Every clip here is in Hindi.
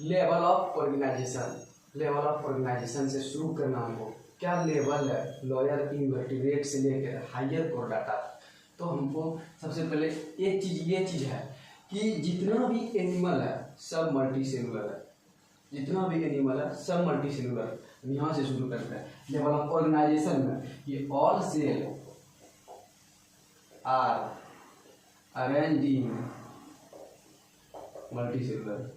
Level of organisation, level of organisation से शुरू करना हमको। क्या लेवल है लोअर इन्वर्टिब्रेट से लेकर हायर कोर्डाटा। तो हमको सबसे पहले एक चीज ये चीज है कि जितना भी एनिमल है सब मल्टी सेलुलर है, जितना भी एनिमल है सब मल्टी सेलुलर। यहाँ से शुरू करते हैं लेवल ऑफ ऑर्गेनाइजेशन में, ये all cell are arranged in multi cellular.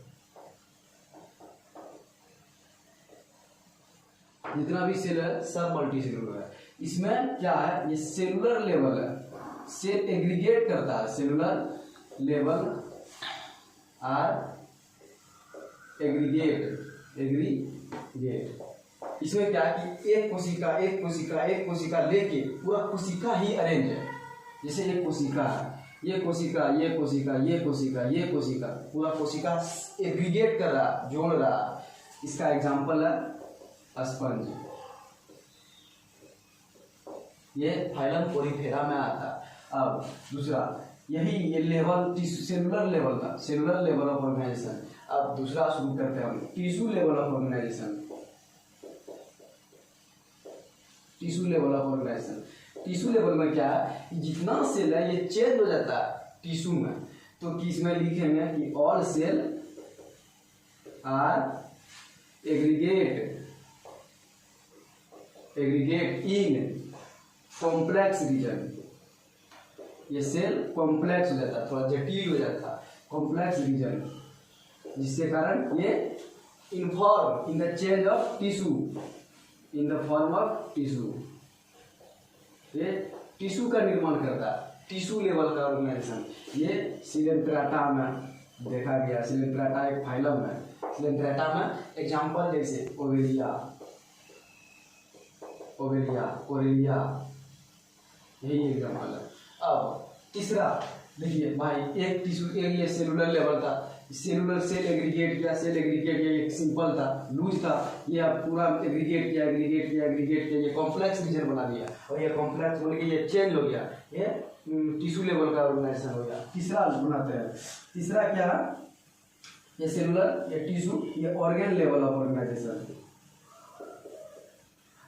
जितना भी सेल है सब मल्टी सेलुलर है। इसमें क्या है, ये सेलुलर लेवल है, सेल एग्रीगेट करता है, सेलुलर लेवल आर एग्रीगेट। इसमें क्या है कि एक कोशिका लेके पूरा कोशिका ही अरेंज है। जैसे एक कोशिका है, ये कोशिका पूरा कोशिका एग्रीगेट कर रहा, जोड़ रहा। इसका एग्जांपल है स्पंज, ये फाइलम पोरीफेरा में आता है। अब दूसरा यही ये लेवल सेलुलर लेवल था, सेलुलर लेवल ऑफ ऑर्गेनाइजेशन। अब दूसरा शुरू करते हैं हम tissue level of organisation. Tissue level of organisation, tissue level में क्या है, जितना सेल है ये चेंज हो जाता है टिश्यू में। तो किसमें लिखेंगे कि all cell are aggregate in complex region. ये सेल कॉम्प्लेक्स हो जाता है, थोड़ा जटिल हो जाता है, कॉम्प्लेक्स रीजन, जिसके कारण ये inform in the change of tissue, in the form of tissue. ये टिश्यू का निर्माण करता है, टिश्यू लेवल का ऑर्गेनाइजेशन। ये सिलेंट्राटा में देखा गया, सिलेंट्राटा एक फाइलम है। सिलेंट्राटा में एग्जाम्पल जैसे ओवेलिया, यही एग्जाम्पल है। अब तीसरा देखिए भाई, एक टिश्यू ये सेलुलर लेवल था, सेलुलर सेल एग्रीगेट किया, एक सिंपल था, लूज था, ये अब पूरा एग्रीगेट किया, ये कॉम्प्लेक्स रीजन बना दिया, और ये कॉम्प्लेक्स बन के ये चेंज हो गया, ये टिश्यू लेवल का ऑर्गेनाइजेशन हो गया। तीसरा बनाते हैं, तीसरा क्या, ये सेलुलर, ये टिश्यू, ये ऑर्गेन लेवल ऑफ ऑर्गेनाइजेशन।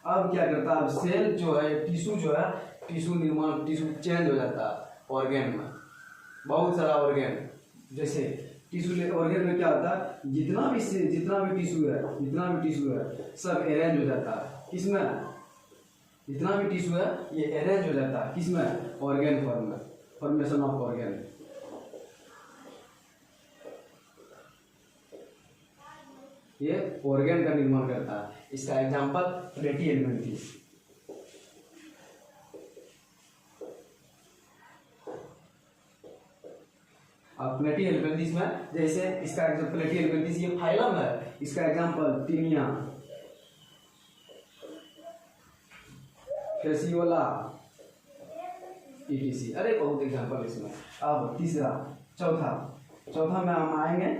अब क्या करता है, अब सेल जो है, टिश्यू जो है, टिश्यू निर्माण, टिश्यू चेंज हो जाता है ऑर्गेन में, बहुत सारा ऑर्गेन। जैसे टिश्यू ऑर्गेन में क्या होता है, जितना भी टिश्यू है सब अरेंज हो जाता है। किसमें, जितना भी टिश्यू है ये अरेंज हो जाता है, किसमें, ऑर्गेन फॉर्म में, फॉर्मेशन ऑफ ऑर्गेन। ये ऑर्गेन का निर्माण करता है। इसका एग्जांपल प्लेटी एलिमेंटिस। अब प्लेटी एलिमेंटिस में जैसे इसका एग्जांपल, प्लेटी एलिमेंटिस ये फाइलम है, इसका एग्जांपल टीनिया, फेसियोला, ईटीसी। अरे बहुत एग्जांपल इसमें। अब तीसरा, चौथा में हम आएंगे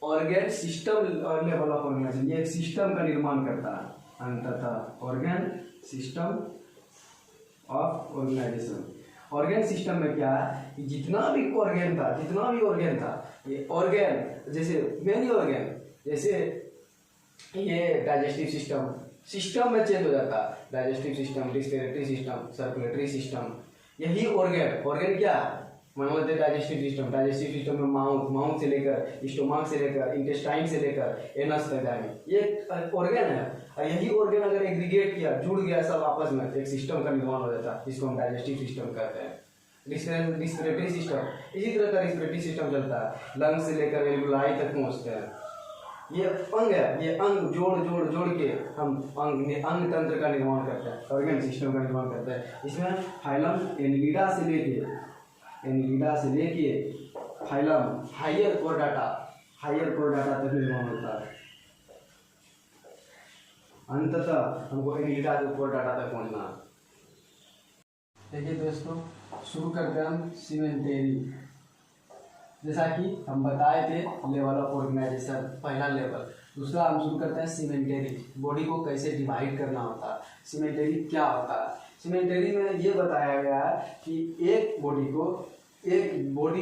organ system level of organisation. ये एक सिस्टम का निर्माण करता है अंततः, organ system of organisation. Organ system में क्या है कि जितना भी ऑर्गेन था, ये ऑर्गेन जैसे मेनी ऑर्गेन, जैसे ये डाइजेस्टिव सिस्टम में चेंज हो जाता है, digestive system, respiratory system, circulatory system. यही ऑर्गेन क्या है, मान लेते हैं डाइजेस्टिव सिस्टम में माउथ से लेकर, स्टोमक से लेकर, इंटेस्टाइन से लेकर एनस तक जाएंगे, ये ऑर्गेन है। और यही ऑर्गेन अगर एग्रीगेट किया, जुड़ गया सब आपस में, एक सिस्टम का निर्माण हो जाता है, जिसको हम डाइजेस्टिव सिस्टम कहते हैं। रिस्पिरेटरी सिस्टम, इसी तरह का रिस्पिरेटरी सिस्टम चलता है, लंग से लेकर एल्वुलाई तक पहुँचते हैं। ये अंग है, ये अंग जोड़ के हम अंग तंत्र का निर्माण करते हैं, ऑर्गेन सिस्टम का निर्माण करते हैं। इसमें फाइलम एनिलिडा से लेके फाइलम हायर कोर्डाटा तक निर्माण होता है। अंततः हमको एनिलिडा से कोर्डाटा तक पहुंचना है। देखिए दोस्तों, शुरू करते हैं हम सीमेंटेरी। जैसा कि हम बताए थे लेवल ऑफ ऑर्गेनाइजेशन, पहला लेवल। दूसरा हम शुरू करते हैं सीमेंटेरी, बॉडी को कैसे डिवाइड करना होता है, सीमेंटेरी क्या होता है। सीमेंटेरी में ये बताया गया है कि एक बॉडी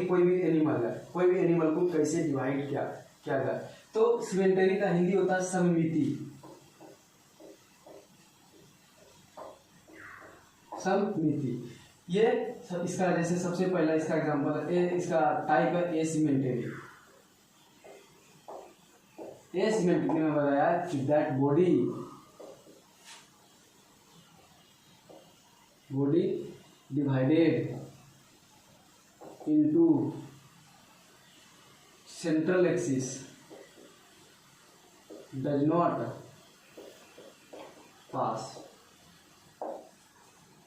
कोई भी एनिमल को कैसे डिवाइड किया जाए। तो सिमेंटरी का हिंदी होता है सममिति। सममिति ये इसका जैसे सबसे पहला इसका एग्जांपल है, इसका टाइप है एसिमेट्री। एसिमेट्री में बताया कि that body divided into central axis does not pass.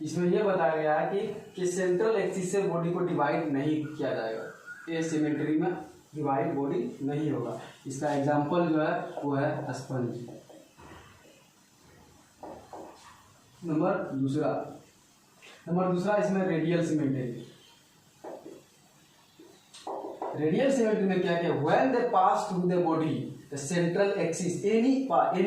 इसमें यह बताया गया है कि सेंट्रल एक्सिस से बॉडी को डिवाइड नहीं किया जाएगा। एसिमेट्री में डिवाइड बॉडी नहीं होगा। इसका एग्जांपल जो है वो है स्पंज। नंबर दूसरा इसमें रेडियल सिमेट्री। रेडियल सिमेट्री में क्या क्या, when they pass through the body the central axis any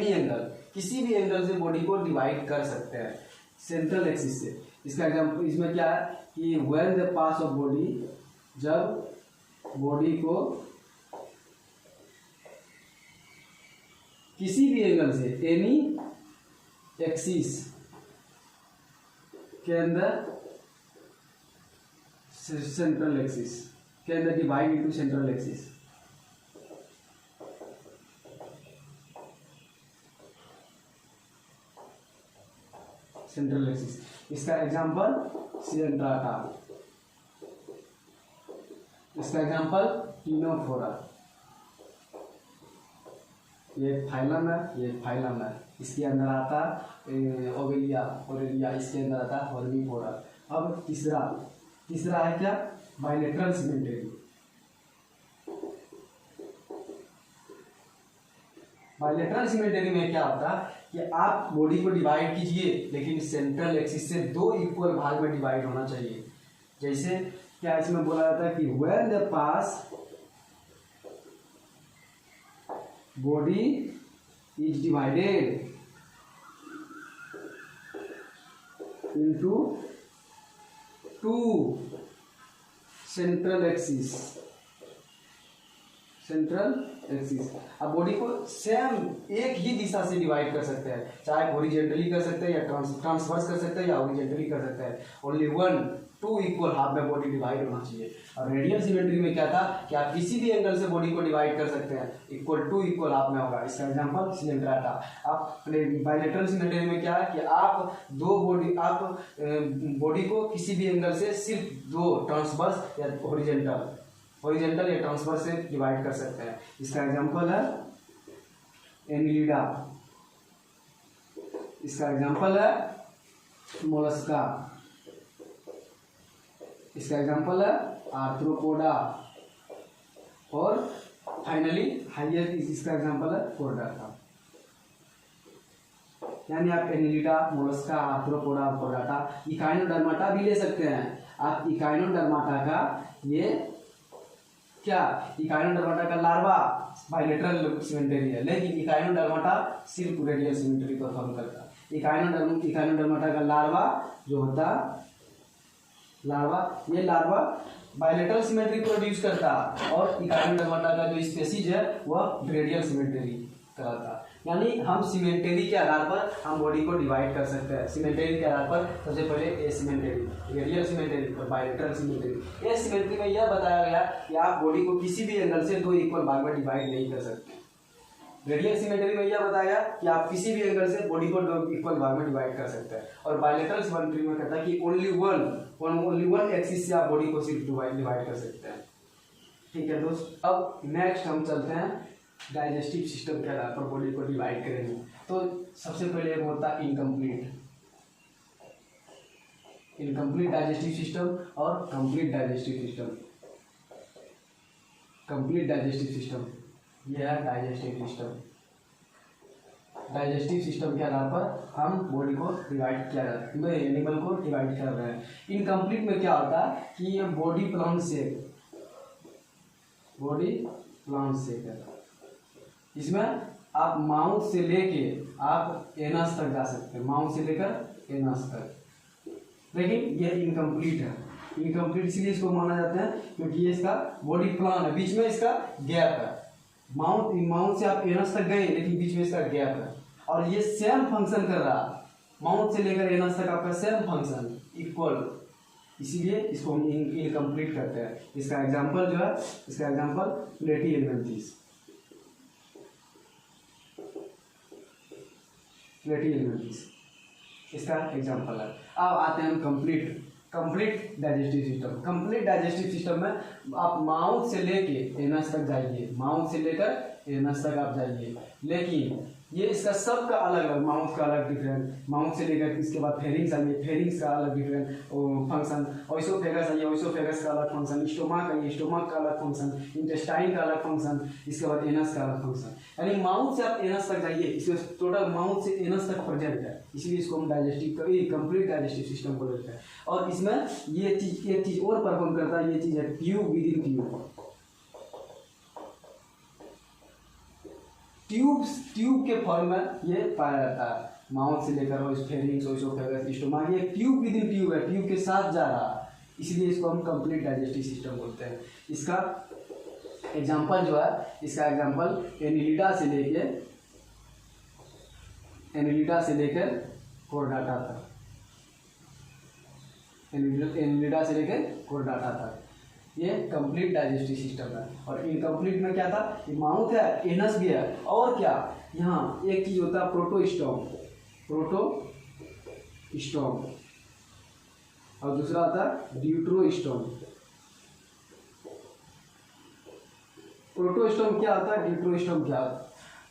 angle, किसी भी एंगल से बॉडी को डिवाइड कर सकते हैं सेंट्रल एक्सिस से। इसका एग्जांपल इसमें क्या है कि when the pass of body, जब बॉडी को किसी भी एंगल से एनी एक्सिस के अंदर सेंट्रल एक्सिस के अंदर divide into central axis. Central axis, इसका एग्जांपल सिलेंड्राटा, इसका एग्जांपल टिनोफोरा। ये फाइलम है, ये फाइलम है। इसके अंदर आता ओवेलिया, इसके अंदर आता हर्मीफोरा। अब तीसरा है क्या, बाइलेटरल सिमेट्री। बाइलेटरल सिमेट्री में क्या होता है कि आप बॉडी को डिवाइड कीजिए, लेकिन सेंट्रल एक्सिस से दो इक्वल भाग में डिवाइड होना चाहिए। जैसे क्या इसमें बोला जाता है कि when the pass body is divided into two central axis। अब बॉडी को सेम एक ही दिशा से डिवाइड कर सकते हैं, चाहे हॉरिजॉन्टली कर सकते हैं या ट्रांसवर्स कर सकते हैं या हॉरिजॉन्टली कर सकते हैं। ओनली टू इक्वल हाफ में बॉडी डिवाइड होना चाहिए। और रेडियल सिमेट्री में क्या था कि आप किसी भी एंगल से बॉडी को डिवाइड कर सकते हैं, इक्वल हाफ में होगा। इसका एग्जांपल सिलेंड्राटा। आप बाइलेटरल सिमेट्री में क्या है कि आप बॉडी को किसी भी एंगल से सिर्फ दो ट्रांसवर्स या हॉरिजॉन्टल या ट्रांसवर्स से डिवाइड कर सकते हैं। इसका एग्जांपल है एनिलिडा, इसका एग्जांपल है मोलस्का, इसका एग्जांपल है आर्थ्रोपोडा, और फाइनली हाईएस्ट इसका एग्जांपल है कोर्डाटा। यानी आप एनिलिडा, मोलस्का, आर्थ्रोपोडा, कोर्डाटा, इकाइनोडर्माटा भी ले सकते हैं। आप इकाइनोडर्माटा का ये क्या, इकाइनोडर्माटा का लार्वा बाइलेटरल सिमेट्री है, लेकिन इकाइनोडर्माटा सिर्फ रेडियल सिमेट्री को फॉलो करता है। इकाइनोडर्माटा का लार्वा जो होता ये लार्वा बाइलेटरल सिमेट्री प्रोड्यूस करता, और इकाइनोडर्माटा का जो स्पेसीज है वह रेडियल सिमेट्री कराता। यानी हम सिमेट्री के आधार पर हम बॉडी को डिवाइड कर सकते हैं। सिमेट्री के आधार पर सबसे पहले एसिमेट्री, रेडियल सिमेट्री और बाइलेटरल सिमेट्री। एसिमेट्री में यह बताया गया कि आप बॉडी को किसी भी एंगल से दो इक्वल भाग में डिवाइड नहीं कर सकते। रेडियल सिमेट्री में यह बताया कि आप किसी भी एंगल से बॉडी को दो इक्वल भाग में डिवाइड कर सकते हैं। और बाइलेटरल सिमेट्री में कहता है कि ओनली वन एक्सिस से आप बॉडी को सिर्फ डिवाइड कर सकते हैं। ठीक है दोस्त, अब नेक्स्ट हम चलते हैं डाइजेस्टिव सिस्टम के आधार पर बॉडी को डिवाइड करेंगे। तो सबसे पहले होता है इनकम्प्लीट डाइजेस्टिव सिस्टम और complete digestive system. Complete digestive system, यह है डाइजेस्टिव सिस्टम। डाइजेस्टिव सिस्टम के आधार पर हम बॉडी को डिवाइड किया जाता है, एनिमल को डिवाइड कर रहे हैं। इनकम्प्लीट में क्या होता है कि ये बॉडी प्लान शेप है। इसमें आप माउथ से लेके आप एनस तक जा सकते हैं, माउथ से लेकर एनस तक। लेकिन ये इनकम्प्लीट है। इनकम्प्लीट इसलिए इसको माना जाता है क्योंकि ये इसका बॉडी प्लान है, बीच में इसका गैप है। माउथ से आप एनस तक गए लेकिन बीच में इसका गैप है, और ये सेम फंक्शन कर रहा, माउथ से लेकर एनस तक आपका सेम फंक्शन इक्वल, इसीलिए इसको हम इनकम्प्लीट करते हैं। इसका एग्जांपल जो है, इसका एग्जांपल प्लेटी एलिमेंटिस, प्लेटी एलिमेंटिस इसका एग्जांपल है। अब आते हैं हम complete digestive system. Complete digestive system में आप माउथ से लेके एनस तक जाइए, माउथ से लेकर एनस तक आप जाइए, लेकिन ये इसका सबका अलग अलग, माउथ का अलग डिफरेंट, माउथ से लेकर इसके बाद फेरिंग्स आइए, फेरिंग्स का अलग डिफरेंट फंक्शन, ओइसोफेगस आइए, ओइसोफेगस का अलग फंक्शन, स्टोमक आइए, स्टोमक का अलग फंक्शन, इंटेस्टाइन का अलग फंक्शन, इसके बाद एनस का अलग फंक्शन। यानी माउथ से आप एनस तक जाइए, इसमें टोटल माउथ से एनस तक प्रेजेंट है, इसीलिए इसको हम कंप्लीट डाइजेस्टिव सिस्टम को लेते हैं। और इसमें ये चीज, एक चीज और परफॉर्म करता है, ये चीज है tube with in tube. Tube के फॉर्म में ये पाया जाता है, माउथ से लेकर फेरिंग्स, ओइसोफेगस, स्टोमक, ये ट्यूब विद इन ट्यूब है, ट्यूब के साथ जा रहा, इसलिए इसको हम कंप्लीट डाइजेस्टिव सिस्टम बोलते हैं। इसका एग्जांपल जो है, इसका एग्जांपल एनिलिडा से लेकर कोर्डाटा तक, एनिलिडा से लेकर कोर्डाटा तक ये कंप्लीट डाइजेस्टिव सिस्टम है। और इनकम्प्लीट में क्या था, ये माउथ है, एनस भी है, और क्या यहाँ एक चीज होता है प्रोटोस्टोम, और दूसरा आता है ड्यूट्रोस्टोम। प्रोटोस्टोम क्या आता है, ड्यूट्रोस्टोम क्या आता है?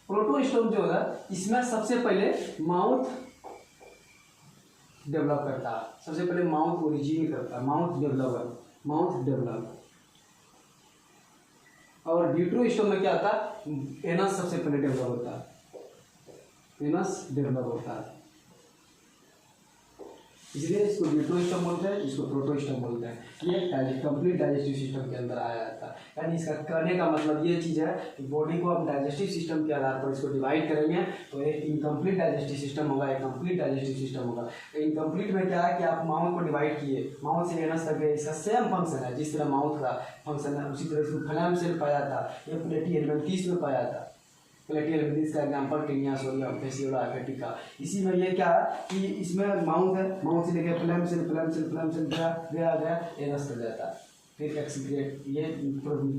प्रोटोस्टोम जो है, इसमें सबसे पहले माउथ डेवलप करता है, सबसे पहले माउथ ओरिजिन करता है, माउथ डेवलप, और ड्यूट्रोस्टोम में क्या आता है, एनस सबसे पहले डेवलप होता है, एनस डेवलप होता है, इसलिए इसको ड्यूट्रोस्टोम बोलते हैं, इसको प्रोटोस्टोम बोलते हैं। ये कंप्लीट डाइजेस्टिव सिस्टम के अंदर आया जाता है। यानी इसका कहने का मतलब ये चीज़ है कि बॉडी को हम डाइजेस्टिव सिस्टम के आधार पर इसको डिवाइड करेंगे, तो एक इनकम्प्लीट डाइजेस्टिव सिस्टम होगा, एक कंप्लीट डाइजेस्टिव सिस्टम होगा। इनकम्प्लीट में क्या है कि आप माउथ को डिवाइड किए, माउथ से एनस तक गए, इसका सेम फंक्शन है, जिस तरह माउथ का फंक्शन है उसी तरह इसको फ्लैम सेल पाया था, ये प्लेटी एलिमेंटिस में पाया था। प्लेटी एलिमेंटिस का एग्जांपल टिनिया सोरिया फेसियोला एपेटिका। इसी में ये क्या है कि इसमें माउथ है, माउथ से लेकर फ्लैम सेल गया एनस तक जाता है, फिर एक्सीक्रेट, ये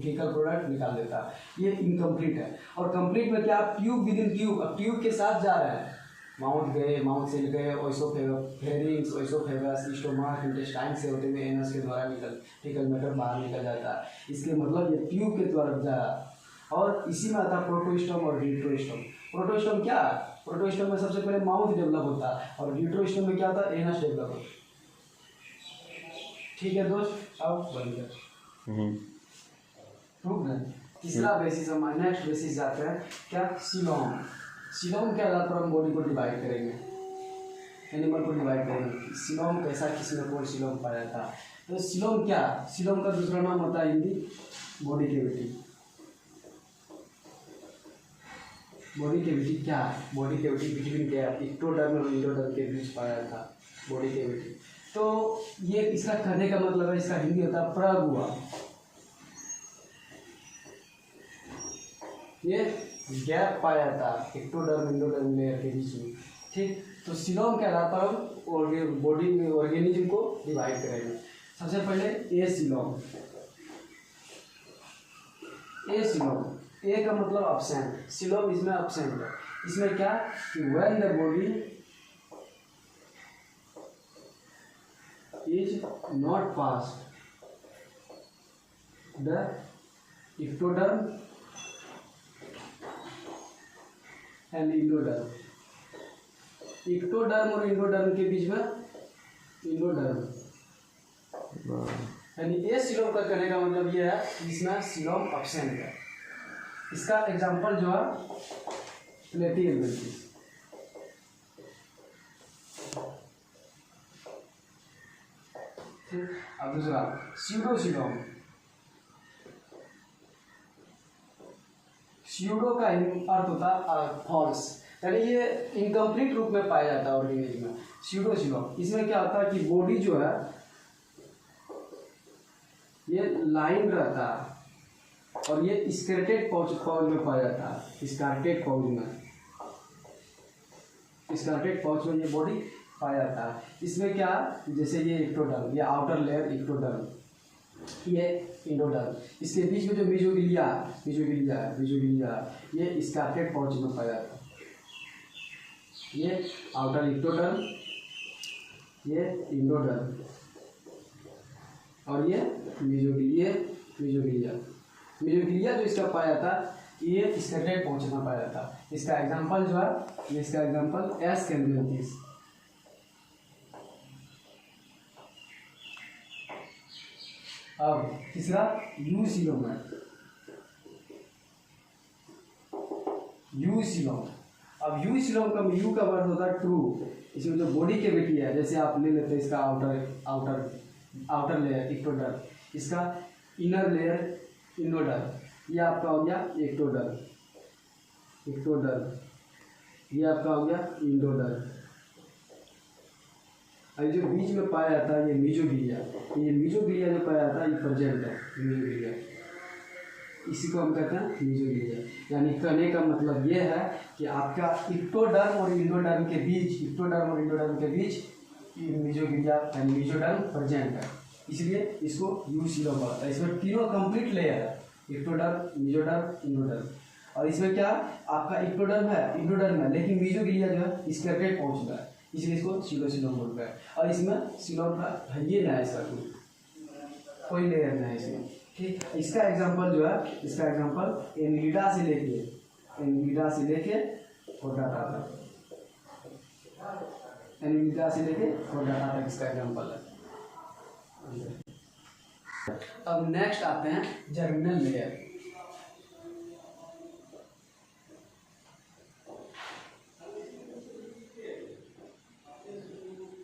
फीकल प्रोडक्ट निकाल देता है। ये इनकम्प्लीट है। और कंप्लीट में क्या, ट्यूब विद इन ट्यूब, अब ट्यूब के साथ जा रहे हैं, माउथ गए, माउथ से गए फेरिंग्स, ओइसोफेगस, स्टोमक, इंटेस्टाइन से होते हुए एनस के द्वारा फीकल मैटर बाहर निकल जाता है। इसके मतलब ये ट्यूब के द्वारा जा रहा है। और इसी में आता है प्रोटोस्टोम और ड्यूट्रोस्टोम। प्रोटोस्टोम क्या है, प्रोटोस्टोम में सबसे पहले माउथ डेवलप होता है, और ड्यूट्रोस्टोम में क्या होता है, एनस डेवलप होता है। ठीक है दोस्त, अब बंद कर रुक गए। तीसरा बेसिस, हम नेक्स्ट बेसिस जाते हैं, क्या, सिलोम। सिलोम के आधार पर हम बॉडी को डिवाइड करेंगे, एनिमल को डिवाइड करेंगे। सिलोम कैसा, किसमें कौन सिलोम पाया जाता है, तो सिलोम क्या, सिलोम का दूसरा नाम होता है Hindi body cavity. Body cavity क्या है, body cavity between gap, ectoderm और एंडोडर्म के बीच पाया था बॉडी कैविटी। तो ये इसका कहने का मतलब है, इसका हिंदी होता है प्रगुआ। ये गैप पाया था एक्टोडर्म एंडोडर्म लेयर के बीच में। ठीक, तो सिलोम के आधार पर हम बॉडी में ऑर्गेनिज्म को डिवाइड करेंगे। सबसे पहले ए सिलोम, ए का मतलब अब्सेंट, सिलोम इसमें अब्सेंट है। इसमें क्या कि when the body is not past the ectoderm and endoderm, ectoderm और इंडोडर्म के बीच में इंडोडर्म, यानी ए सिलोम का कहने का मतलब ये है इसमें सिलोम अब्सेंट है। इसका एग्जांपल जो है प्लेटी एलिमेंटिस। अब दूसरा स्यूडोसिलोम। स्यूडो का अर्थ होता है फॉल्स, यानी ये इनकम्प्लीट रूप में पाया जाता है ऑर्गेनिज्म में। स्यूडोसिलोम, इसमें क्या होता है कि बॉडी जो है ये लाइन रहता है, और ये स्कैर्टेड पाउच में पाया जाता है। स्कैर्टेड पाउच में ये बॉडी पाया जाता है। इसमें क्या, जैसे ये एक्टोडर्म, ये आउटर लेयर एक्टोडर्म, ये इंडोडर्म, इसके बीच में जो मेसोग्लिया ये स्कैर्टेड पाउच में पाया जाता है। ये आउटर एक्टोडर्म, ये इंडोडर्म और ये मेसोग्लिया जो इसका पाया जाता, ये स्कैर्टेड पाउच में पाया जाता। इसका एग्जांपल जो है, ये इसका एग्जांपल एस कैम्बियंथिस। अब तीसरा यू सिलोम है। अब यू सिलोम का यू का वर्ड होता है ट्रू। इसमें जो बॉडी कैविटी है, जैसे आप ले लेते हैं इसका आउटर लेयर एक्टोडर्म, इसका इनर लेयर इंडोडर्म, ये आपका हो गया एक्टोडर्म, ये आपका हो गया इंडोडर्म। और जो बीच में पाया जाता है ये मेसोग्लिया जो पाया जाता है ये प्रेजेंट है मेसोग्लिया, इसी को हम कहते हैं मेसोग्लिया। यानी कहने का मतलब ये है कि आपका एक्टोडर्म और इंडोडर्म के बीच मेसोग्लिया यानी मेसोडर्म प्रेजेंट है, इसलिए इसको यू सिलोम बोलता है। इसमें तीनों कंप्लीट लेयर है, एक्टोडर्म, मेसोडर्म, इंडोडर्म। और इसमें क्या, आपका एक्टोडर्म है लेकिन मेसोग्लिया जो है स्कैर्टेड पाउच में है, इसलिए इसको सिलोम बोलते हैं। और इसमें सिलोम का ये ना है, इसका कोई लेयर ना है इसमें, ठीक। इसका एग्जांपल जो है, एनिलिडा से लेके कोर्डाटा तक, इसका एग्जांपल है। अब नेक्स्ट आते हैं जर्मिनल लेयर।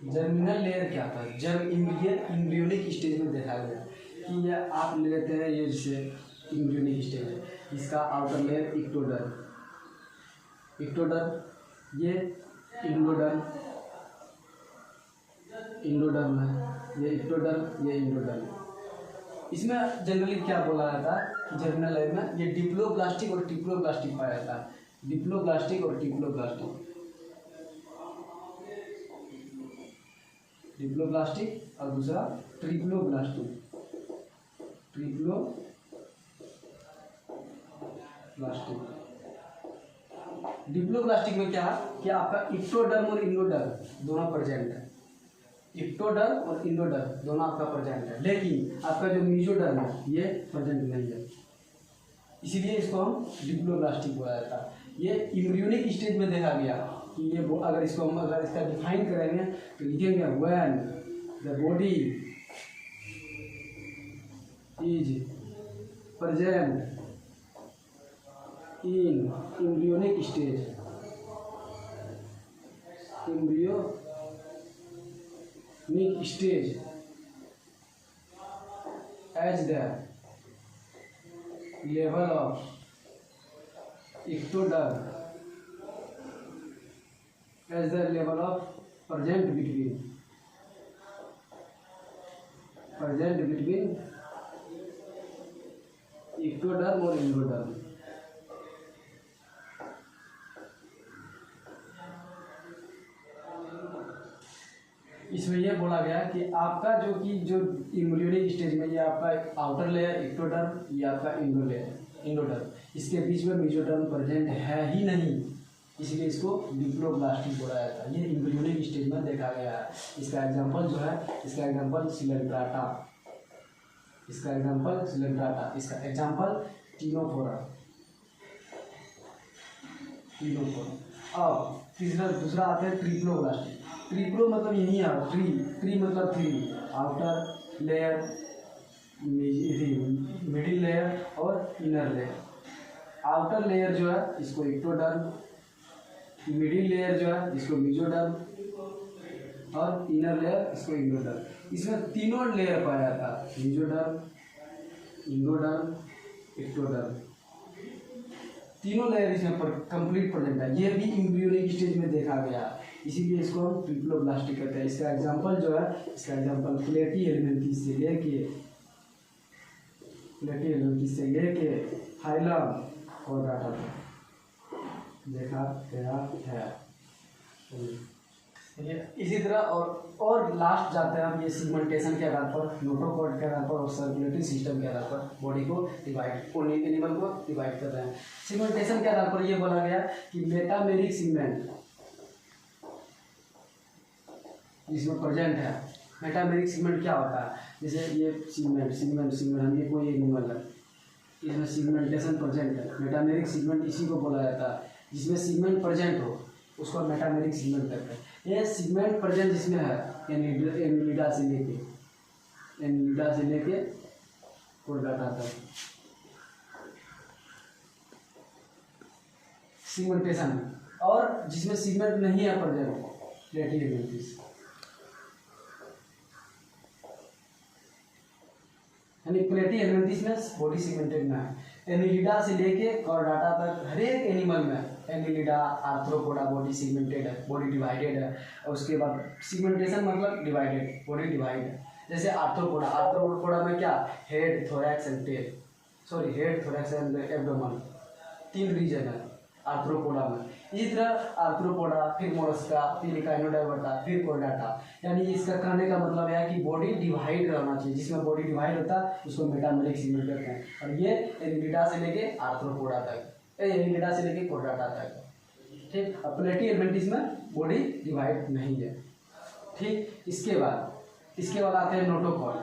जर्मिनल लेयर क्या था, जब इम्ब्रियोनिक स्टेज में देखा गया कि ये आप ले लेते हैं, ये जैसे इम्ब्रियोनिक स्टेज है, इसका आउटर लेयर एक्टोडर्म, ये इंडोडर्म है, ये एक्टोडर्म, ये इंडोडर्म। इसमें जनरली क्या बोला जाता है कि जर्मिनल लेयर में ये डिप्लोब्लास्टिक और ट्रिप्लोब्लास्टिक पाया जाता है। डिप्लोब्लास्टिक और दूसरा ट्रिप्लोब्लास्टिक। डिप्लोब्लास्टिक में क्या कि आपका एक्टोडर्म और इंडोडर्म दोनों प्रेजेंट है, आपका प्रेजेंट है, लेकिन आपका जो मेसोडर्म है ये प्रेजेंट नहीं है, इसीलिए इसको हम डिप्लोब्लास्टिक बोला जाता है। ये इम्ब्रियोनिक स्टेज में देखा गया कि ये अगर इसका डिफाइन करेंगे तो लिखेंगे when the body is present in embryonic stage, as the level of ectoderm, as the level of present between ectoderm और endoderm। इसमें यह बोला गया कि आपका जो इम्ब्रियोनिक स्टेज में ये आपका आउटर लेयर एक्टोडर्म, ये आपका इंडोडर्म, इसके बीच में मेसोडर्म प्रेजेंट है ही नहीं, इसलिए इसको डिप्लोब्लास्टिक बोला जाता है। ये इम्ब्रियोनिक स्टेज में देखा गया है। इसका एग्जांपल जो है, इसका एग्जांपल सिलेंट्राटा, इसका एग्जांपल टिनोफोरा। अब दूसरा आता है ट्रिप्लोब्लास्टिक। ट्रिप्लो मतलब यही है, ट्री मतलब three, outer layer, middle layer और इनर लेयर। आउटर लेयर जो है इसको एक्टोडर्म, मिडिल लेयर जो है इसको मेसोडर्म और इनर लेयर इसको इंडोडर्म। इसमें तीनों लेयर पाया जाता है, मेसोडर्म, इंडोडर्म, एक्टोडर्म, तीनों लेयर इसमें कंप्लीट प्रेजेंट है। ये भी एम्ब्रियोनिक स्टेज में देखा गया, इसीलिए इसको हम ट्रिप्लोब्लास्टिक कहते हैं। इसका एग्जांपल जो है, प्लेटी एलिमेंथिस से लेके प्लेटी एडवेंटिस से लेके हाइलम कोर्डाटा तक देखा गया है। इसी तरह और लास्ट जाते हैं हम ये सिगमेंटेशन के आधार पर, नोटोकॉर्ड के आधार पर और सर्कुलेटरी सिस्टम के आधार पर बॉडी को डिवाइड, एनिमल को डिवाइड कर रहे हैं। सिगमेंटेशन के आधार पर ये बोला गया कि मेटामेरिक सिगमेंट जिसमें प्रेजेंट है। मेटामेरिक सिगमेंट क्या होता है, जैसे ये सिगमेंट हम ये कोई एनिमल है, इसमें सिगमेंटेशन प्रेजेंट है। मेटामेरिक सिगमेंट इसी को बोला जाता है जिसमें सिगमेंट प्रेजेंट हो, उसको मेटामेरिक सिगमेंट कहते हैं। ये सिगमेंट प्रेजेंट जिसमें है एनिलिडा से लेके कोर्डाटा तक सिगमेंटेशन, और जिसमें सिगमेंट नहीं है प्रेजेंट प्लेटी एडवेंटिस, यानी प्लेटी एडवेंटिस में बॉडी सिगमेंटेड में है। एनिलिडा से लेके कोर्डाटा तक हर एक एनिमल में, एनिलिडा आर्थ्रोपोडा बॉडी सिगमेंटेड है, बॉडी डिवाइडेड है। और उसके बाद सिगमेंटेशन मतलब डिवाइडेड, बॉडी डिवाइड है। जैसे आर्थ्रोपोडा में क्या, head, thorax and tail, head, thorax and abdomen, 3 region है आर्थ्रोपोडा में। इसी तरह आर्थ्रोपोडा, फिर मोलस्का, फिर इकाइनोडर्माटा, फिर कोर्डाटा। यानी इसका कहने का मतलब है कि बॉडी डिवाइड रहना चाहिए, जिसमें बॉडी डिवाइड होता है उसको मेटामेरिक सिगमेंट कहते हैं। और ये एनिलिडा से लेके आर्थ्रोपोडा तक, एनिलिडा से लेके कोर्डाटा तक, ठीक। अब प्लेटी एडवेंटिस में बॉडी डिवाइड नहीं है, ठीक। इसके बाद आते हैं नोटोकॉर्ड।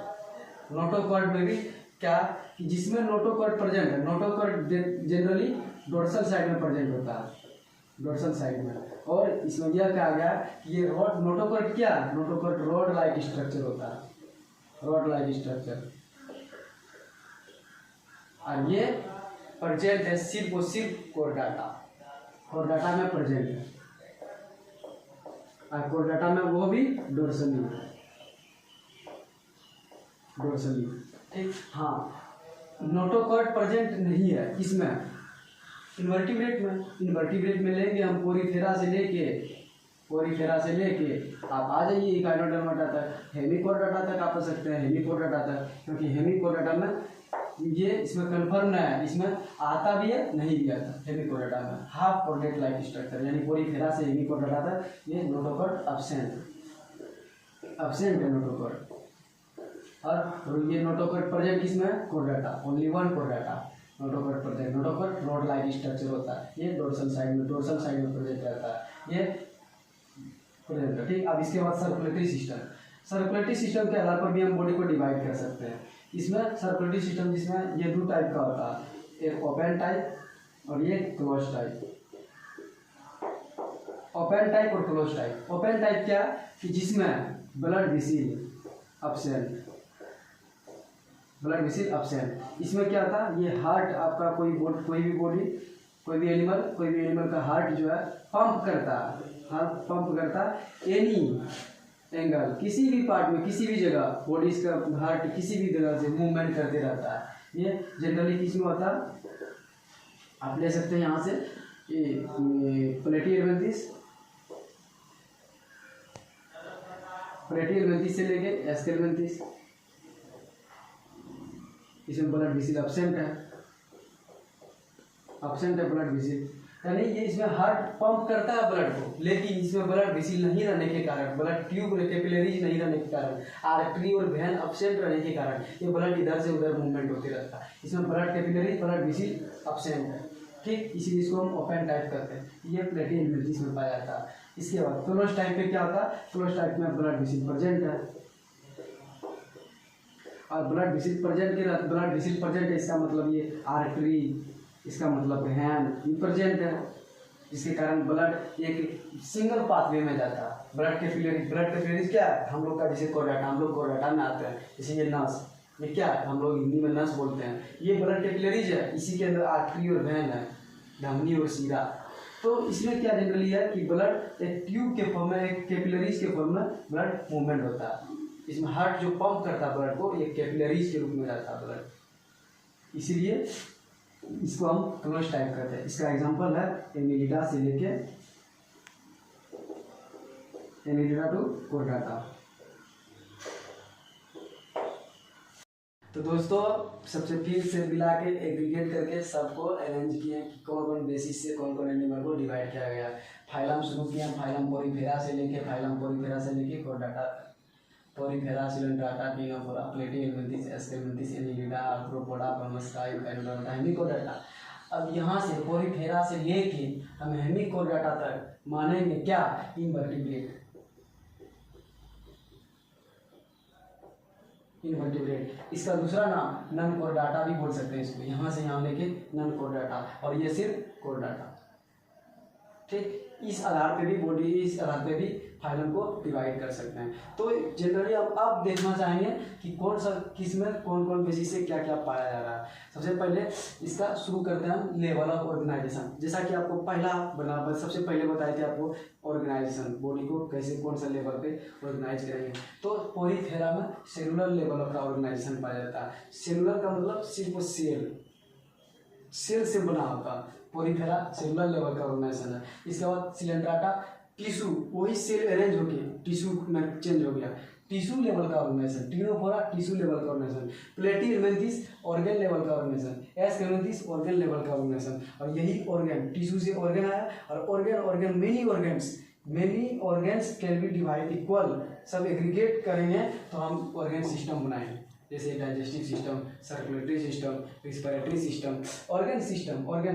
नोटोकॉर्ड में भी क्या कि जिसमें नोटोकॉर्ड प्रेजेंट है, नोटोकॉर्ड जनरली डोर्सल साइड में प्रेजेंट होता है, डोर्सल साइड में। और इसमें यह कहा गया कि ये रॉड, नोटोकॉर्ड क्या है, नोटोकॉर्ड रॉड लाइक स्ट्रक्चर होता है, रॉड लाइक स्ट्रक्चर। और ये प्रेजेंट है सिर्फ और सिर्फ कोर्डाटा में प्रेजेंट है, और कोर्डाटा में वो भी डोर्सली, ठीक। हाँ, नोटोकॉर्ड प्रेजेंट नहीं है इसमें, इन्वर्टिब्रेट में लेंगे हम पोरीफेरा से लेके आप आ जाइए इकाइनोडर्माटा तक, हेमिकोर्डाटा तक आप आ सकते हैं, हेमिकोर्डाटा तक, क्योंकि हेमिकोर्डाटा में ये इसमें कन्फर्म है, इसमें आता भी है नहीं भी आता। हेमिकोर्डाटा में हाफ कोर्डेट लाइक स्ट्रक्चर, यानी पोरीफेरा से हेमिकोर्डाटा तक ये नोटोकॉर्ड अब्सेंट है नोटोकॉर्ड। और ये नोटोकॉर्ड प्रेजेंट किसमें, Chordata, only one Chordata notochord present. Notochord rod like structure होता है, ये डोर्सल साइड में प्रेजेंट रहता है, ये प्रेजेंट है, ठीक। अब इसके बाद सर्कुलेटरी सिस्टम के आधार पर भी हम बॉडी को डिवाइड कर सकते हैं। इसमें सर्कुलेटरी सिस्टम जिसमें ये 2 टाइप का होता है, एक ओपन टाइप और ये क्लोज टाइप। ओपन टाइप और क्लोज टाइप। ओपन टाइप क्या कि जिसमें ब्लड वेसल अब्सेंट। इसमें क्या था, ये हार्ट आपका कोई भी एनिमल का हार्ट जो है पंप करता है एनी एंगल, किसी भी पार्ट में, किसी भी जगह बॉडी का हार्ट किसी भी जगह से मूवमेंट करते रहता है। ये जनरली किस में होता है, आप ले सकते हैं यहाँ से ये प्लेटी एडवेंटिस से लेके एस्केलवेंटिस, इसमें ब्लड वेसल अब्सेंट है ब्लड वेसल, यानी ये इसमें हार्ट पंप करता है ब्लड को, लेकिन इसमें ब्लड वेसल नहीं रहने के कारण, ब्लड ट्यूब कैपिलरीज नहीं रहने के कारण, आर्टरी और वेन अब्सेंट रहने के कारण ये ब्लड इधर से उधर मूवमेंट होते रहता है। इसमें blood capillary, blood vessel absent है, ठीक। इसीलिए इसको हम ओपन टाइप करते हैं, ये प्लेटी एडवेंटिस में पाया जाता है। इसके बाद क्लोज टाइप पे क्या होता है, क्लोज टाइप में ब्लड वेसल प्रेजेंट है, और ब्लड वेसल प्रेजेंट है, इसका मतलब ये आर्टरी, इसका मतलब हैंड प्रेजेंट है, जिसके कारण ब्लड एक सिंगल पाथवे में जाता है। ब्लड कैपिलरीज क्या है, हम लोग का जैसे कोर्डाटा, हम लोग कोर्डाटा में आते हैं, जैसे ये नस, ये क्या है, हम लोग हिंदी में नस बोलते हैं, ये ब्लड कैपिलरीज है, इसी के अंदर आर्टरी और वेन है, धमनी और सीरा। तो इसमें क्या जनरली है कि ब्लड एक ट्यूब के फॉर्म में, एक कैपिलरीज के फॉर्म में ब्लड मूवमेंट होता है। इसमें हार्ट जो पंप करता है ब्लड को, एक कैपिलरीज के रूप में रहता है ब्लड, इसीलिए इसको हम क्लोज टाइप करते हैं। इसका एग्जांपल है एनिलिडा से लेके एनिलिडा टू कोर्डाटा। तो दोस्तों सबसे फिर से मिला के एग्रीगेट करके सबको अरेंज किए कि कौन कौन बेसिस से कौन कौन एनिमल को डिवाइड किया गया। फाइलम शुरू किया, फाइलम पोरीफेरा से लेके Chordata, Porifera, Coelenterata, Ctenophora, Platyhelminthes, Aschelminthes, Annelida, Arthropoda, परमस्काई, एनोडोंटा, हेमिकोडाटा। अब यहाँ से पोरीफेरा से लेके हम हेमिकोडाटा तक मानेंगे क्या, इनवर्टिब्रेट। इसका दूसरा नाम नन कोर्डाटा भी बोल सकते हैं इसको, यहाँ से यहाँ लेके नन कोर्डाटा, और ये सिर्फ कोर्डाटा। ठीक, इस आधार पे भी बॉडी, इस आधार पे भी फाइलम को डिवाइड कर सकते हैं। तो जनरली अब देखना चाहेंगे कि कौन सा किस में कौन कौन बेसिस से क्या क्या पाया जा रहा है। सबसे पहले इसका शुरू करते हैं हम लेवल ऑफ ऑर्गेनाइजेशन। जैसा कि आपको सबसे पहले बताए थे आपको ऑर्गेनाइजेशन, बॉडी को कैसे कौन सा लेवल पे ऑर्गेनाइज करेंगे। तो पोरीफेरा में सेलुलर लेवल का ऑर्गेनाइजेशन पाया जाता है। सेलुलर का मतलब सिर्फ सेल से बना होता, पोरीफेरा सेलुलर लेवल का ऑर्गेनाइजेशन है। इसके बाद सिलेंट्राटा टिश्यू, वही सेल अरेंज होके टिश्यू में चेंज हो गया, टिश्यू लेवल का ऑर्गेनाइजेशन। टिनोफोरा टिश्यू लेवल का ऑर्गेनाइजेशन। प्लेटिहेल्मिन्थेस ऑर्गन लेवल का ऑर्गेनाइजेशन। एस्केल्मिन्थेस ऑर्गन लेवल का ऑर्गेनाइजेशन। और यही ऑर्गन, टिश्यू से ऑर्गन आया, और organ many organs can be divide equal, सब एग्रीगेट करेंगे तो हम ऑर्गन सिस्टम बनाएंगे, जैसे digestive system, circulatory system, respiratory system, organ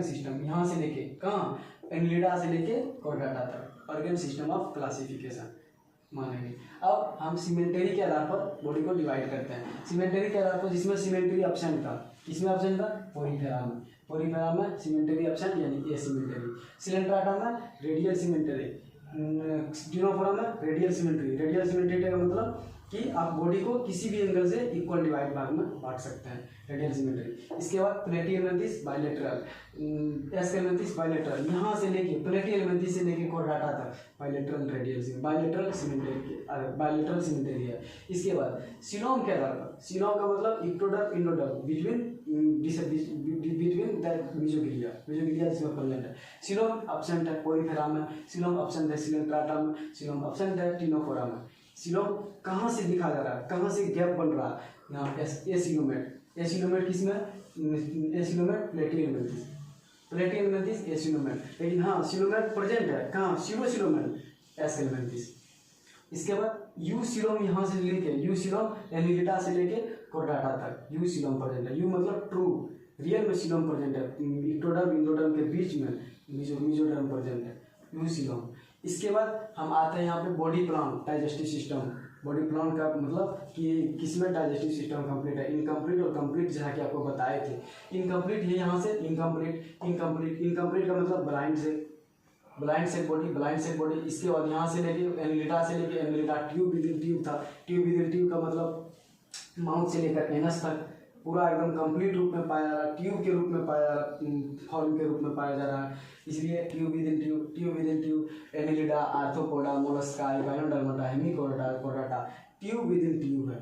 system यहाँ से लेके कहाँ, एनिलिडा से लेके कोर्डाटा तक, ऑर्गन सिस्टम ऑफ क्लासिफिकेशन मानेंगे। अब हम सिमेंटरी के आधार पर बॉडी को डिवाइड करते हैं। सिमेंटरी के आधार पर, जिसमें सिमेंटरी एब्सेंट था, किसमें एब्सेंट था, पोरीफेरा में सिमेंटरी एब्सेंट यानी एसिमेंटरी। सिलेंट्राटा में रेडियल सिमेंटरी, टिनोफोरा में रेडियल सिमेंटरी का मतलब कि आप बॉडी को किसी भी एंगल से इक्वल डिवाइड भाग में बांट सकते हैं, रेडियल सिमेट्री। इसके बाद प्लेटिहेल्मिन्थेस बाइलेटरल, एस्केल्मिन्थेस बाइलेटरल, यहाँ से लेके प्लेटिहेल्मिन्थेस से लेके कोर्डाटा तक बाइलेटरल सिमेट्री है। इसके बाद सिलोम के आधार पर, सिलोम का मतलब ectoderm endoderm, between that mesoglea जिसमें प्रेजेंट है। सिलोम एब्सेंट है पोरीफेरा में, सिलोम एब्सेंट है सिलेंट्राटा में, सिलोम एब्सेंट है टिनोफोरा में। सिलोम कहाँ से दिखा जा रहा है, कहाँ से गैप बन रहा है, यहाँ एसिलोमेट किसमें, एसिलोमेट प्लेटिहेल्मिन्थेस एसिलोमेट। लेकिन हाँ सिलोमेट प्रेजेंट है कहाँ, सिलोमेट एस्केल्मिन्थेस। इसके बाद यू सिलोम, यहाँ से लेके यू सिलोम एनिलिडा से लेके कोर्डाटा तक यू सिलोम प्रेजेंट है। यू मतलब ट्रू, रियल में सिलोम प्रेजेंट है, इक्टोडर्म इंडोडर्म के बीच में मेसोडर्म प्रेजेंट है, यू सिलोम। इसके बाद हम आते हैं यहाँ पे body plan, digestive system. Body plan का मतलब कि किसमें डाइजेस्टिव सिस्टम कंप्लीट है, इनकम्प्लीट और कंप्लीट, जैसा कि आपको बताए थे। इनकम्प्लीट है यहाँ से इनकम्प्लीट का मतलब ब्लाइंड सेल बॉडी। इसके बाद यहाँ से लेके एनिलिडा ट्यूब विदिन ट्यूब था, ट्यूब का मतलब माउथ से लेकर एनस तक पूरा एकदम कंप्लीट रूप में पाया जा रहा है, ट्यूब के रूप में फॉर्म के रूप में पाया जा रहा है, इसलिए tube within tube, Annelida, Arthropoda, Mollusca, Echinodermata, Hemichordata, tube within tube है।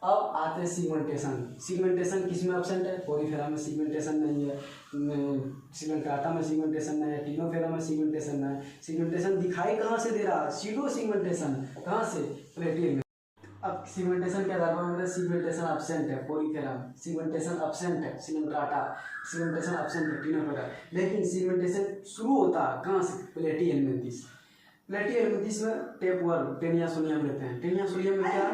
अब आते हैं सिगमेंटेशन किसमें एब्सेंट है, पोरीफेरा में सिगमेंटेशन नहीं है, सिलेंट्राटा में सिगमेंटेशन नहीं है, टिनोफेरा में सिगमेंटेशन नहीं है। सिगमेंटेशन दिखाई कहाँ से दे रहा है, सीडो सिगमेंटेशन, कहाँ से, प्लेटिहेल्मिन्थेस। अब सिगमेंटेशन के आधार पर सिगमेंटेशन एब्सेंट है पोरीफेरा, सिगमेंटेशन एब्सेंट है सिलेंट्राटा, सिगमेंटेशन एब्सेंट है टिनोफेरा। लेकिन सिगमेंटेशन शुरू होता है कहाँ से, प्लेटिहेल्मिन्थेस में टेपवर्म, टेनिया सोलियम लेते हैं। टेनिया सोलियम में क्या है,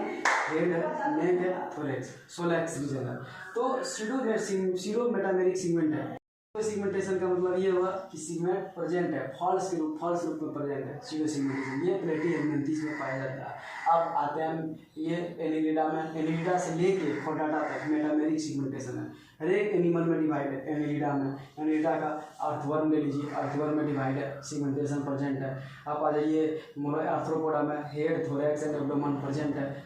हेड है, नेक है, थोरैक्स, सोलैक्स रीजन है। तो सीडो मेटामेरिक सिगमेंट है। तो सिगमेंटेशन का मतलब ये हुआ कि सिगमेंट प्रेजेंट है, फॉल्स रूप में प्रेजेंट है, सीडो सिगमेंटेशन, ये प्लेटिहेल्मिन्थेस में पाया जाता है। अब आते हैं ये एनिलिडा से लेके कोर्डाटा तक मेटामेरिक सिगमेंटेशन है। हर एक एनिमल में डिवाइड है, एनिलिडा का अर्थवर्म ले लीजिए, अर्थवर्म में डिवाइड है, सिगमेंटेशन प्रेजेंट है। आप आ जाइए आर्थ्रोपोडा में head, thorax and abdomen present है,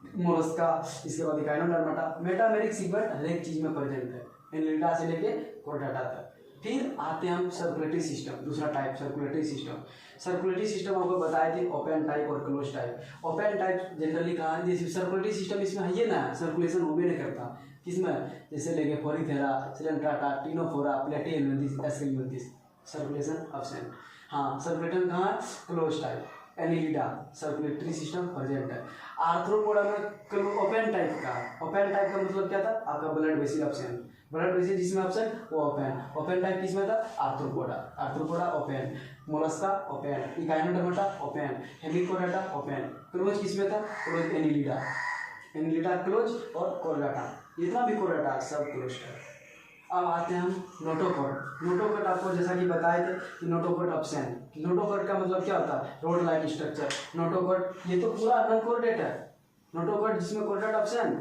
मोलस्का, इसके बाद गाइनोडर्माटा, मेटामेरिक सिगमेंट हर एक चीज में प्रेजेंट है, एनिलिडा से लेके कोर्डाटा तक। फिर आते हैं हम सर्कुलेटरी सिस्टम, दूसरा टाइप सर्कुलेटरी सिस्टम आपको बताए थे ओपन टाइप और close type. Open type generally कहा जैसे सर्कुलेटरी सिस्टम, इसमें है ये ना, सर्कुलेशन होबे नहीं करता, किसमें, जैसे लेके Porifera, Coelenterata, Ctenophora, Platyhelminthes, Aschelminthes, circulation absent. हाँ सर्कुलेशन कहाँ है, close type. Annelida circulatory system present है। आर्थ्रोपोडा में ओपन टाइप का मतलब क्या था आपका blood vessel option, blood vessel जिसमें ऑप्शन वो ओपन टाइप किसमें था Arthropoda open, Mollusca open, Echinodermata open, Hemichordata open, close किसमें था क्लोज एनिलिडा क्लोज और कोर्डाटा, जितना भी कोर्डाटा सब क्लोज है। अब आते हैं हम नोटोकॉट आपको जैसा कि बताए थे कि नोटोकॉट ऑप्शन, नोटोकॉट का मतलब क्या होता है रोड लाइक स्ट्रक्चर, नोटोकॉट ये तो पूरा नॉन कोऑर्डिनेट है, नोटोकॉट जिसमें coordinate option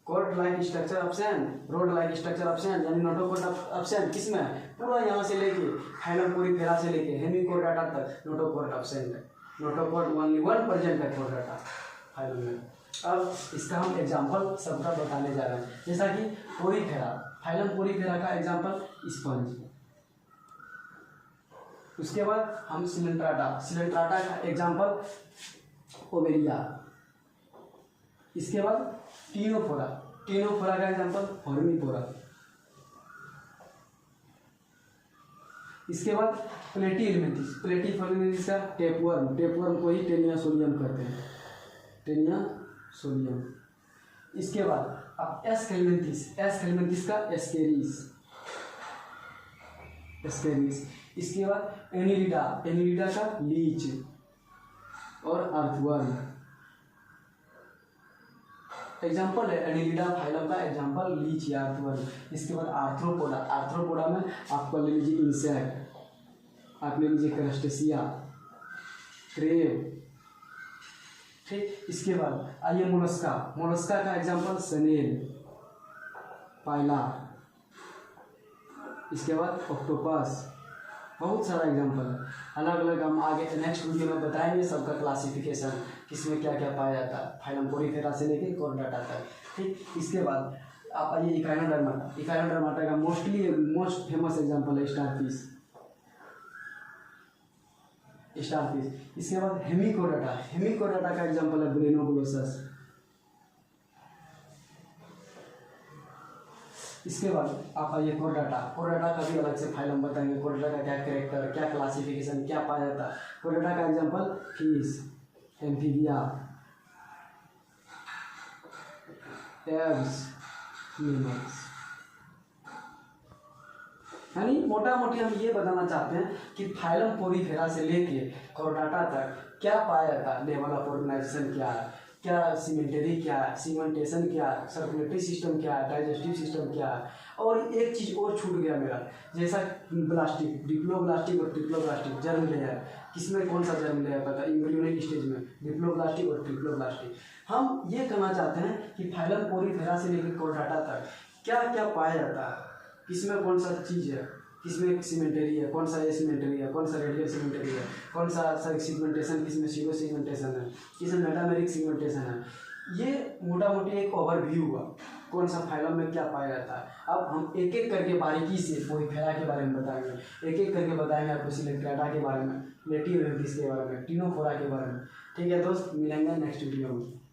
cord like structure option, rod like structure option, यानी नोटोकॉट ऑप्शन किसमें पूरा यहाँ से लेके फाइलम पोरीफेरा से लेके हेमिकोडाटा तक नोटोकॉट ऑप्शन है, नोटोकॉट ओनली 1% है कोर्डाटा फाइलम में। अब इसका हम एग्जांपल सबका बताने जा रहे हैं, जैसा कि पोरीफेरा, फाइलम पोरीफेरा का एग्जांपल स्पंज, उसके बाद हम सिलेंट्राटा का एग्जांपल ओवेरिया, इसके बाद टीनोफोरा का एग्जांपल फॉर्मीपोरा, इसके बाद प्लेटीफोर्मिथिस का टेपवर्म को ही टेनियासोलियम कहते हैं, टेनियासोलियम। इसके बाद अब एस कैलमेंथिस का एस्केरिस, इसके बाद एनिलिडा का लीच और अर्थवर्म एग्जाम्पल है, एनिलिडा फाइलम का एग्जाम्पल लीच या अर्थवर्म। इसके बाद आर्थ्रोपोडा में आपको ले लीजिए इंसेक्ट, आप ले लीजिए क्रस्टेशिया, क्रेब, ठीक। इसके बाद आइए मोलस्का का एग्जाम्पल स्नेल, पाइला, इसके बाद ऑक्टोपस, बहुत सारा एग्जाम्पल है, अलग अलग हम आगे नेक्स्ट वीडियो में बताएंगे सबका क्लासिफिकेशन, किसमें क्या क्या पाया जाता है फाइलम पोरीफेरा से लेके कोर्डाटा तक, ठीक। इसके बाद आप आइए इकाइनोडर्माटा का मोस्ट फेमस एग्जाम्पल है स्टारफिश। इसके बाद हेमिकोडाटा का एग्जाम्पल है ब्रेनोग्लोसस। इसके बाद आप आइए कोर्डाटा का भी अलग से फाइलम बताएंगे, कोर्डाटा का क्या कैरेक्टर, क्या क्लासिफिकेशन, क्या पाया जाता है। कोर्डाटा का example fish, amphibia, abs, mammals. यानी मोटा मोटी हम ये बताना चाहते हैं कि फाइलम पोरीफेरा से लेके कोर्डाटा तक क्या पाया जाता है, लेवल ऑफ ऑर्गेनाइजेशन क्या है, क्या सीमेंटरी क्या है, सीमेंटेशन क्या है, सर्कुलेटरी सिस्टम क्या है, डाइजेस्टिव सिस्टम क्या है। और एक चीज़ और छूट गया मेरा, जैसा ब्लास्टिक, डिप्लोब्लास्टिक और ट्रिप्लोब्लास्टिक, जर्म लेयर, किसमें कौन सा जर्म लेयर पता है, एम्ब्रियोनिक स्टेज में डिप्लोब्लास्टिक और ट्रिप्लोब्लास्टिक। हम ये कहना चाहते हैं कि फाइलम पोरीफेरा से लेकर कोर्डाटा तक क्या क्या पाया जाता है, किसमें कौन सा चीज़ है, किसमें सीमेंटरी है, कौन सा एसीमेंटरी है, कौन सा रेडियल सीमेंटरी है, कौन सा सेगमेंटेशन, किसमें सीरो सेगमेंटेशन है, किसमें मेटामेरिक सेगमेंटेशन है। ये मोटा मोटी एक ओवरव्यू हुआ कौन सा फाइलम में क्या पाया जाता है। अब हम एक एक करके बारीकी से पोरीफेरा के बारे में बताएंगे, एक एक करके बताएंगे आपको सिलेंट्राटा के बारे में, प्लेटीफोर्मिथिस के बारे में, टीनोफोरा के बारे में। ठीक है दोस्त, मिलेंगे नेक्स्ट वीडियो में।